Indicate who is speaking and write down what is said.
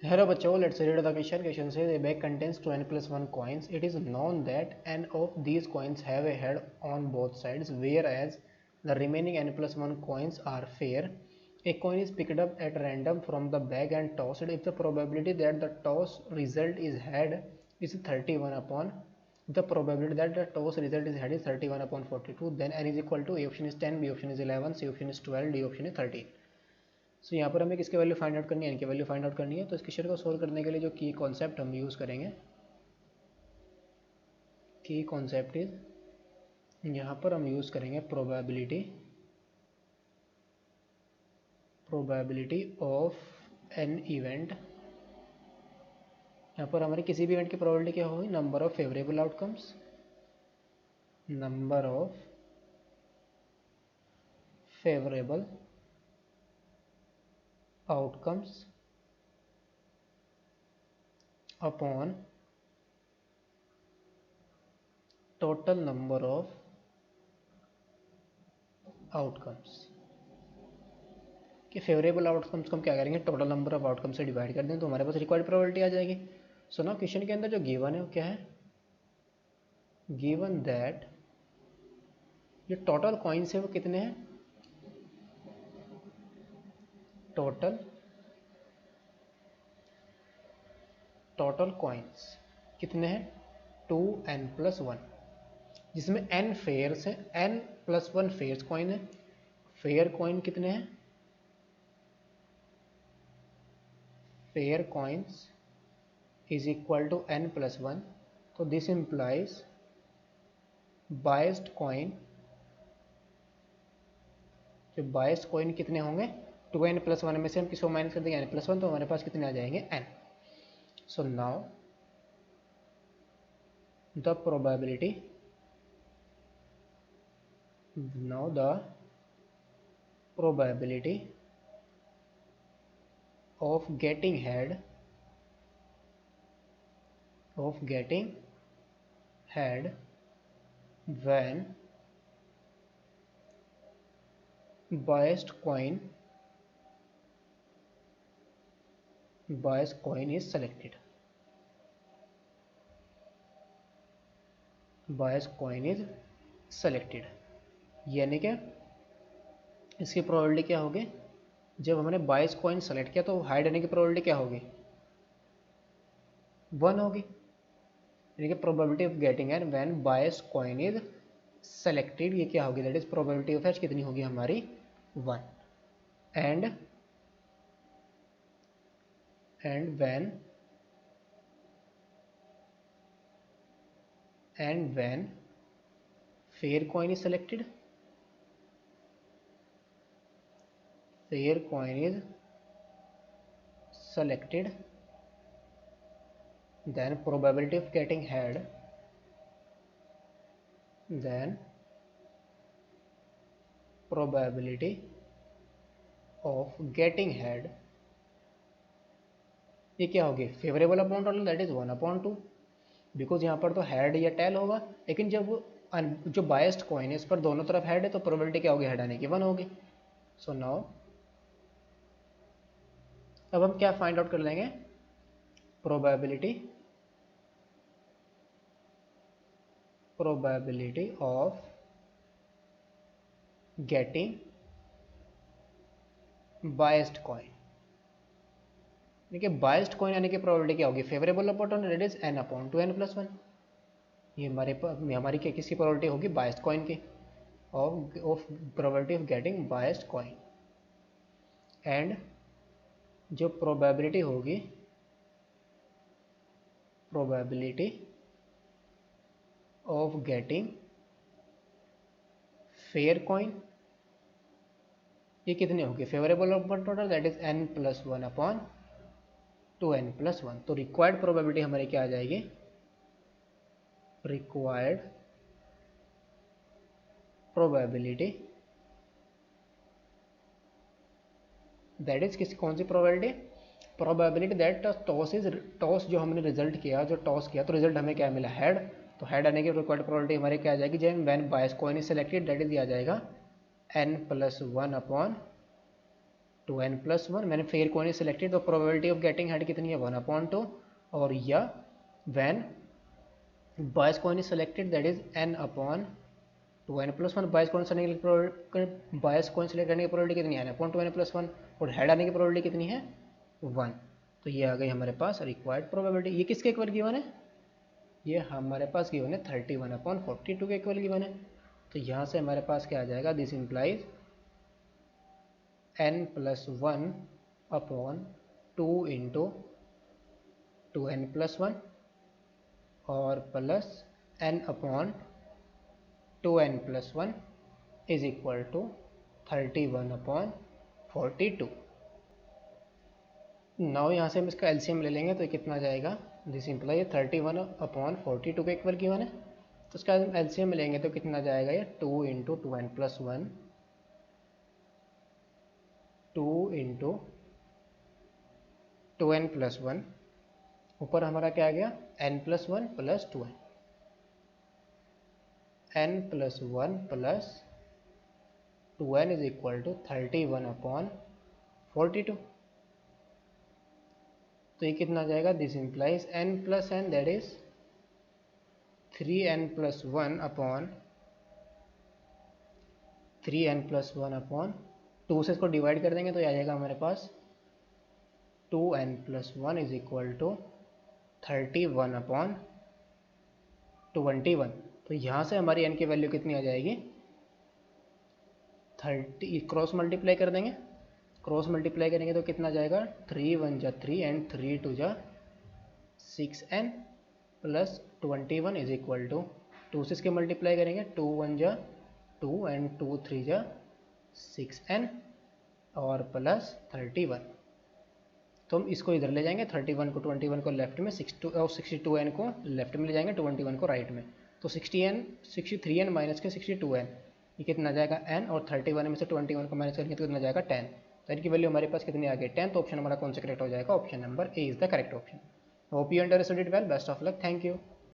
Speaker 1: Hello बच्चों, let's read the question. Question says a bag contains 2n plus 1 coins. It is known that n of these coins have a head on both sides, whereas the remaining n plus 1 coins are fair. A coin is picked up at random from the bag and tossed. If the probability that the toss result is head is 31 upon the probability that the toss result is head is 31 upon 42, then n is equal to A option is 10, B option is 11, C option is 12, D option is 13. सो यहाँ पर हमें किसकी value find out करनी है, इनकी value find out करनी है। तो इस क्वेश्चन को सोल्व करने के लिए जो की कॉन्सेप्ट हम यूज़ करेंगे, की कॉन्सेप्ट इज यहाँ पर हम यूज़ करेंगे प्रोबेबिलिटी ऑफ एन इवेंट। यहाँ पर हमारी किसी भी इवेंट की प्रोबेबिलिटी क्या होगी, number of favourable outcomes, number of favourable outcomes upon total number of outcomes। कि फेवरेबल आउटकम्स को हम क्या करेंगे, टोटल नंबर ऑफ आउटकम से डिवाइड कर दें तो हमारे पास रिक्वायर्ड प्रोबेबिलिटी आ जाएगी। सो ना क्वेश्चन के अंदर जो गिवन है वो क्या है, गिवन दैट जो टोटल कॉइन्स है वो कितने हैं, टोटल कॉइन्स कितने हैं 2n प्लस 1, जिसमें n फेयर्स है, n प्लस 1 फेयर्स कॉइन है। फेयर कॉइन कितने हैं, fair coins is equal to n plus 1। तो दिस इम्प्लाइज बायस्ड कॉइन, जो बायस्ड कॉइन कितने होंगे 2n प्लस 1 में से हम किसको माइनस कर देंगे n प्लस 1, तो हमारे पास कितने आ जाएंगे n। So now the probability of getting head when biased coin is selected, यानी कि इसकी प्रोबेबिलिटी क्या होगी, जब हमने बायस कॉइन सेलेक्ट किया तो हाइड होने की प्रोबेबिलिटी क्या होगी, 1 होगी। यानी कि probability of getting an when bias coin is selected, ये क्या होगी, that is probability of H कितनी होगी हमारी 1। And when fair coin is selected, then probability of getting head ये क्या होगी, favourable upon total, that is 1/2, because यहाँ पर तो हेड या टेल होगा, लेकिन जब जो बायस्ड कॉइन है इस पर दोनों तरफ हेड है तो प्रोबेबिलिटी क्या होगी, हेड आने की 1 होगी। सो नाउ अब हम क्या फाइंड आउट कर लेंगे, probability of getting biased coin. देखिए बायस्ड कॉइन आने की प्रोबेबिलिटी क्या होगी, favourable upon that is n/2n plus 1। ये हमारी किसकी प्रोबेबिलिटी होगी, बायस्ड कॉइन की, of probability of getting biased coin. And जो प्रोबेबिलिटी होगी, probability of getting fair coin, ये कितनी होगी, favourable upon total, that is n plus 1/2n plus 1। तो रिक्वायर्ड प्रोबेबिलिटी हमारी क्या आ जाएगी, रिक्वायर्ड प्रोबेबिलिटी, दैट इज कौन सी प्रोबेबिलिटी दैट टॉस जो हमने रिजल्ट किया, जो टॉस किया तो रिजल्ट हमें क्या मिला, हेड। तो हेड आने की रिक्वायर्ड प्रोबेबिलिटी हमारी क्या आ जाएगी, जब when bias coin is selected, that is आ जाएगा n प्लस 1/2 2n+1, मैंने फेयर कॉइन सिलेक्टेड तो प्रोबेबिलिटी ऑफ गेटिंग हेड कितनी है 1/2, और या when bias coin is selected that is n/2n+1, bias coin select करने की प्रोबेबिलिटी कितनी है n/2n+1, और हेड आने की प्रोबेबिलिटी कितनी है 1। तो ये आ गई हमारे पास रिक्वायर्ड प्रोबेबिलिटी। ये किसके इक्वल गिवन है, ये हमारे पास गिवन है 31/42 के इक्वल गिवन है। तो यहाँ से हमारे पास क्या आ जाएगा, this implies n+1/2 into 2n+1 और plus n/2n+1 is equal to 31/42। Now यहाँ से हम इसका एलसीएम ले लेंगे तो कितना जाएगा, दिस इम्प्लाई 31/42 के इक्वल गिवन है। तो इसका हम एलसीएम लेंगे तो कितना जाएगा, ये 2 इंटू 2n+1, 2 इंटू 2n+1, ऊपर हमारा क्या आ गया n+1 plus 2n, n+1 plus 2n is equal to 31/42। तो ये कितना जाएगा, this implies n+n that is 3n+1/2 से इसको डिवाइड कर देंगे तो ये आ जाएगा हमारे पास 2n+1 इज इक्वल टू 31/21। तो यहाँ से हमारी n की वैल्यू कितनी आ जाएगी 30, क्रॉस मल्टीप्लाई कर देंगे, क्रॉस मल्टीप्लाई करेंगे तो कितना जाएगा 3 1 जा 3 एंड 3 2 जा 6n plus 21 is equal to 2 से इसके मल्टीप्लाई करेंगे 2 1 जा 2 एंड 2 3 जा 6n और प्लस 31। तो हम इसको इधर ले जाएंगे, 31 को 21 को लेफ्ट में, 62n को लेफ्ट में ले जाएंगे, 21 को राइट में। तो 63n माइनस के 62n, ये कितना जाएगा n, और 31 में से 21 को माइनस करेंगे तो कितना जाएगा 10। तो इनकी वैल्यू हमारे पास कितनी आ गई 10। तो ऑप्शन हमारा कौन सा करेक्ट हो जाएगा, option number A is the correct option. Hope you understood it well, best of luck, thank you.